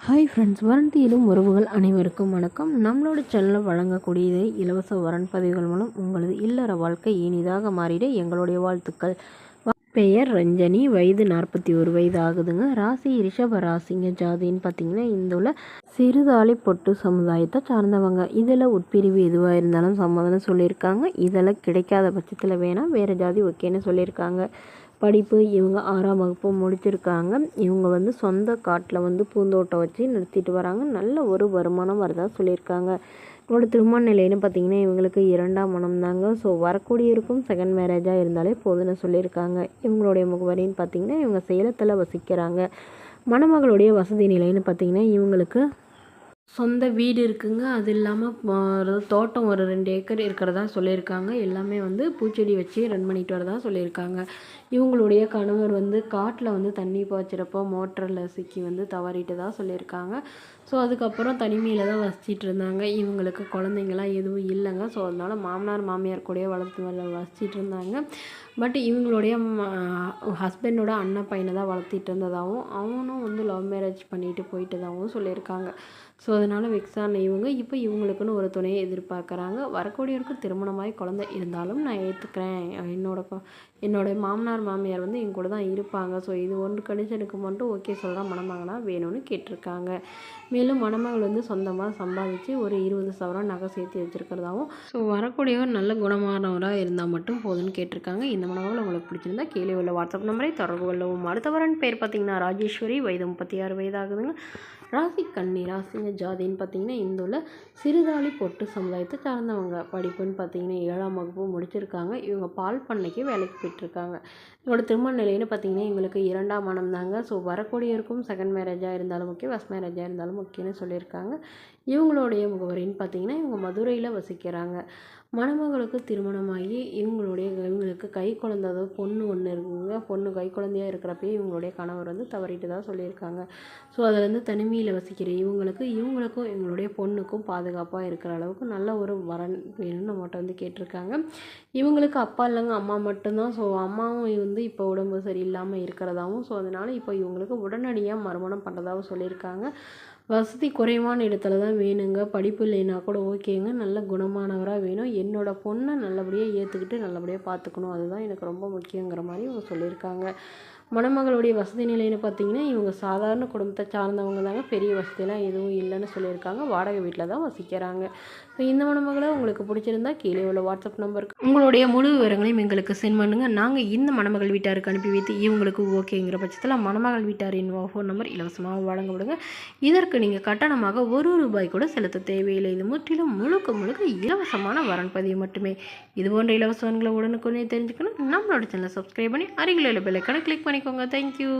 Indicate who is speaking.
Speaker 1: Hi friends, வரன் தேடும் உறவுகள் அனைவருக்கும் வணக்கம். நம்மளோட சேனலில் வழங்கக்கூடிய இலவச வரன் பதிவுகள் மூலம் உங்களது இல்லற வாழ்க்கை இனிதாக மாறிட எங்களுடைய வாழ்த்துக்கள். பெயர் ரஞ்சனி, வயது 41 வயது ஆகுதுங்க. ராசி ரிஷப ராசிங்க. ஜாதின்னு பார்த்தீங்கன்னா இந்த உள்ள சிறுதாளி பொட்டு சமுதாயத்தை சார்ந்தவங்க. இதில் உட்பிரிவு எதுவாக இருந்தாலும் சம்மதம்னு சொல்லியிருக்காங்க. இதெல்லாம் கிடைக்காத பட்சத்தில் வேணால் வேறு ஜாதி ஓகேன்னு சொல்லியிருக்காங்க. படிப்பு இவங்க 6ஆம் வகுப்பு முடிச்சிருக்காங்க. இவங்க சொந்த காட்டில் பூந்தோட்டம் வச்சு நிறுத்திட்டு வராங்க. நல்ல ஒரு வருமானம் வரதா சொல்லியிருக்காங்க. இவங்களோட திருமண நிலைன்னு பார்த்திங்கன்னா இவங்களுக்கு 2ஆம் மனம் தாங்க. ஸோ வரக்கூடியவருக்கும் செகண்ட் மேரேஜாக இருந்தாலே போதுன்னு சொல்லியிருக்காங்க. இவங்களுடைய முகவரின்னு பார்த்திங்கன்னா இவங்க சேலத்தில் வசிக்கிறாங்க. மணமகளுடைய வசதி நிலைன்னு பார்த்திங்கன்னா இவங்களுக்கு சொந்த வீடு இருக்குங்க. அது இல்லாமல் தோட்டம் ஒரு 2 ஏக்கர் இருக்கிறதா சொல்லியிருக்காங்க. எல்லாமே பூச்செடி வச்சு ரன் பண்ணிட்டு வரதா சொல்லியிருக்காங்க. இவங்களுடைய கணவர் காட்டில் தண்ணி பாய்ச்சிறப்போ மோட்டரில் சிக்கி தவறிட்டதா சொல்லியிருக்காங்க. ஸோ அதுக்கப்புறம் தனிமையில் தான் வசிச்சிட்டு இருந்தாங்க. இவங்களுக்கு குழந்தைங்களாம் எதுவும் இல்லைங்க. ஸோ அதனால் மாமனார் மாமியார் கூடயே வசிச்சிட்டு இருந்தாங்க. பட் இவங்களுடைய ஹஸ்பண்டோட அண்ணன் பையனை தான் வளர்த்திட்டு இருந்ததாகவும் அவனும் லவ் மேரேஜ் பண்ணிட்டு போயிட்டதாகவும் சொல்லியிருக்காங்க. ஸோ அதனால் வெக்ஸான இவங்க இப்போ இவங்களுக்குன்னு ஒரு துணையை எதிர்பார்க்குறாங்க. வரக்கூடியவருக்கு திருமணமாகி குழந்தை இருந்தாலும் நான் ஏற்றுக்கிறேன். என்னோடய மாமனார் மாமியார் என் கூட தான் இருப்பாங்க. ஸோ இது ஒன்று கண்டிஷனுக்கு மட்டும் ஓகே சொல்கிறா மணமகனாக வேணும்னு கேட்டிருக்காங்க. மேலும் மணமகள் சொந்தமாக சம்பாதிச்சு ஒரு 20 சவரம் நகை சேர்த்து வச்சுருக்கிறதாவும், ஸோ வரக்கூடியவர் நல்ல குணமானவராக இருந்தால் மட்டும் போதும்னு கேட்டிருக்காங்க. இந்த மணமகள் உங்களுக்கு பிடிச்சிருந்தா கீழே உள்ள வாட்ஸ்அப் நம்பரை தொடர்பு கொள்ளவும். அடுத்தவரன் பேர் பார்த்திங்கன்னா ராஜேஸ்வரி, வயது 36 வயதாகுதுங்க. ராசி கன்னி ராசிங்க. ஜாதின்னு பார்த்திங்கன்னா இந்த உள்ள சிறுதாளி பொட்டு சமுதாயத்தை சார்ந்தவங்க. படிப்புன்னு பார்த்திங்கன்னா 7ஆம் வகுப்பு முடிச்சிருக்காங்க. இவங்க பால் பண்ணைக்கு வேலைக்கு போயிட்டுருக்காங்க. இவங்களோட திருமண நிலைன்னு பார்த்திங்கன்னா இவங்களுக்கு 2ஆம் மனம் தாங்க. ஸோ வரக்கூடியவருக்கும் செகண்ட் மேரேஜாக இருந்தாலும் ஓகே, ஃபஸ்ட் மேரேஜாக இருந்தாலும் ஓகேன்னு சொல்லியிருக்காங்க. இவங்களுடைய முகவரின்னு பார்த்திங்கன்னா இவங்க மதுரையில் வசிக்கிறாங்க. மணமகளுக்கு திருமணமாகி இவங்களுக்கு கை குழந்தை பொண்ணு ஒன்று இருக்குங்க. பொண்ணு கை குழந்தையாக இருக்கிறப்பயே இவங்களுடைய கணவர் தவறிட்டு தான் சொல்லியிருக்காங்க. ஸோ அதில் தனிமையில் வசிக்கிற இவங்களுக்கும் இவங்களுடைய பொண்ணுக்கும் பாதுகாப்பாக இருக்கிற அளவுக்கு நல்ல ஒரு வரன் வேணும்னு நம்மகிட்ட கேட்டிருக்காங்க. இவங்களுக்கு அப்பா இல்லைங்க, அம்மா மட்டும்தான். ஸோ அம்மாவும் இப்போ உடம்பு சரியில்லாமல் இருக்கிறதாவும், ஸோ அதனால் இப்போ இவங்களுக்கு உடனடியாக மறுமணம் பண்ணுறதாகவும் சொல்லியிருக்காங்க. வசதி குறைவான இடத்துல தான் வேணுங்க. படிப்பு இல்லைன்னா கூட ஓகேங்க. நல்ல குணமானவராக வேணும். என்னோடய பொண்ணை நல்லபடியாக ஏற்றுக்கிட்டு நல்லபடியாக பார்த்துக்கணும். அதுதான் எனக்கு ரொம்ப முக்கியங்கிற மாதிரி இவங்க சொல்லியிருக்காங்க. மணமகளுடைய வசதி நிலைன்னு பார்த்திங்கன்னா இவங்க சாதாரண குடும்பத்தை சார்ந்தவங்க தாங்க. பெரிய வசதியெல்லாம் எதுவும் இல்லைன்னு சொல்லியிருக்காங்க. வாடகை வீட்டில் தான் வசிக்கிறாங்க. ஸோ இந்த மணமகளை உங்களுக்கு பிடிச்சிருந்தா கீழே உள்ள வாட்ஸ்அப் நம்பருக்கு உங்களுடைய முழு விவரங்களையும் எங்களுக்கு சென்ட் பண்ணுங்கள். நாங்கள் இந்த மணமகள் வீட்டாருக்கு அனுப்பி வைத்து இவங்களுக்கு ஓகேங்கிற பட்சத்தில் மணமகள் வீட்டாரின் ஃபோன் நம்பர் இலவசமாக வழங்கப்படுங்க. இதற்கு நீங்கள் கட்டணமாக ₹1 கூட செலுத்த தேவையில்லை. இது முற்றிலும் முழுக்க இலவசமான வரன் பதிவு மட்டுமே. இது போன்ற இலவசங்களை உடனுக்குடனே தெரிஞ்சுக்கணும் நம்மளோட சேனலை சப்ஸ்கிரைப் பண்ணி அருகில் உள்ள பெல் ஐகானை கிளிக் பண்ணிக்கோங்க. தேங்க்யூ.